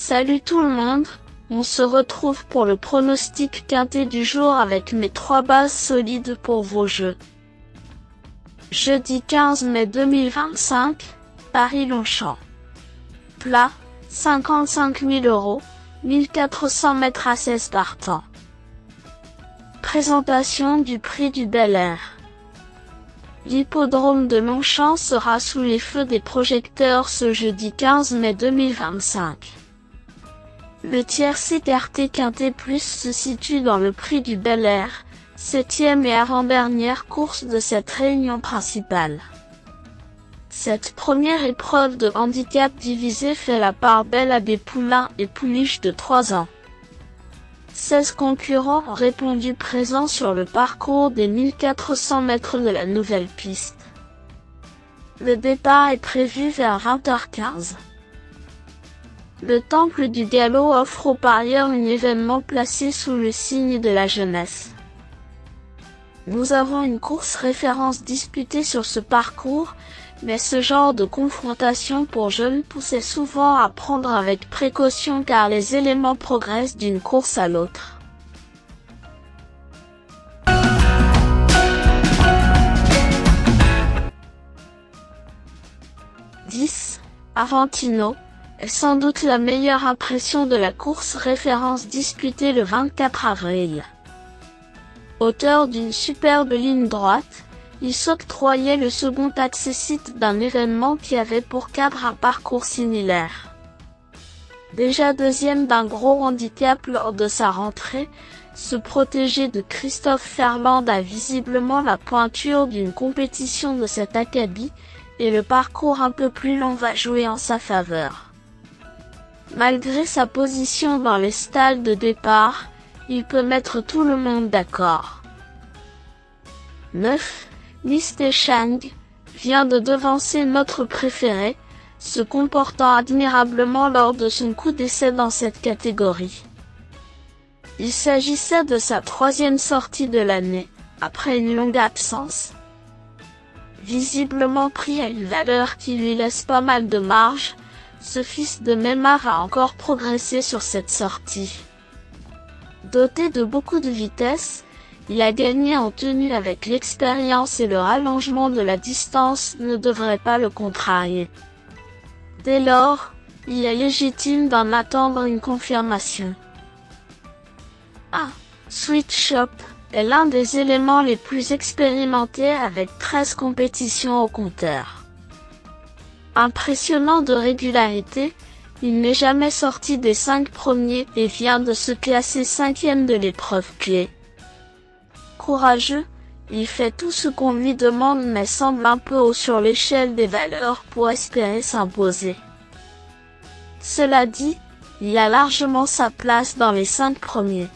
Salut tout le monde, on se retrouve pour le pronostic quintet du jour avec mes 3 bases solides pour vos jeux. Jeudi 15 mai 2025, Paris-Longchamp. Plat, 55 000 €, 1400 mètres à 16 partants. Présentation du prix du Bel Air. L'hippodrome de Longchamp sera sous les feux des projecteurs ce jeudi 15 mai 2025. Le tiercé quartet quintet plus se situe dans le prix du Bel Air, 7e et avant-dernière course de cette réunion principale. Cette première épreuve de handicap divisé fait la part belle à des poulains et pouliches de 3 ans. 16 concurrents ont répondu présents sur le parcours des 1400 mètres de la nouvelle piste. Le départ est prévu vers 20h15. Le Temple du Galop offre aux parieurs un événement placé sous le signe de la jeunesse. Nous avons une course référence disputée sur ce parcours, mais ce genre de confrontation pour jeunes pousse est souvent à prendre avec précaution car les éléments progressent d'une course à l'autre. Aventino est sans doute la meilleure impression de la course référence disputée le 24 avril. Auteur d'une superbe ligne droite, il s'octroyait le second accessite d'un événement qui avait pour cadre un parcours similaire. Déjà deuxième d'un gros handicap lors de sa rentrée, ce protégé de Christophe Ferland a visiblement la pointure d'une compétition de cet acabit, et le parcours un peu plus long va jouer en sa faveur. Malgré sa position dans les stalles de départ, il peut mettre tout le monde d'accord. 9. Miste Chang vient de devancer notre préféré, se comportant admirablement lors de son coup d'essai dans cette catégorie. Il s'agissait de sa 3e sortie de l'année, après une longue absence. Visiblement pris à une valeur qui lui laisse pas mal de marge, ce fils de Memar a encore progressé sur cette sortie. Doté de beaucoup de vitesse, il a gagné en tenue avec l'expérience et le rallongement de la distance ne devrait pas le contrarier. Dès lors, il est légitime d'en attendre une confirmation. Sweet Shop est l'un des éléments les plus expérimentés avec 13 compétitions au compteur. Impressionnant de régularité, il n'est jamais sorti des 5 premiers et vient de se classer 5e de l'épreuve clé. Courageux, il fait tout ce qu'on lui demande mais semble un peu haut sur l'échelle des valeurs pour espérer s'imposer. Cela dit, il a largement sa place dans les 5 premiers.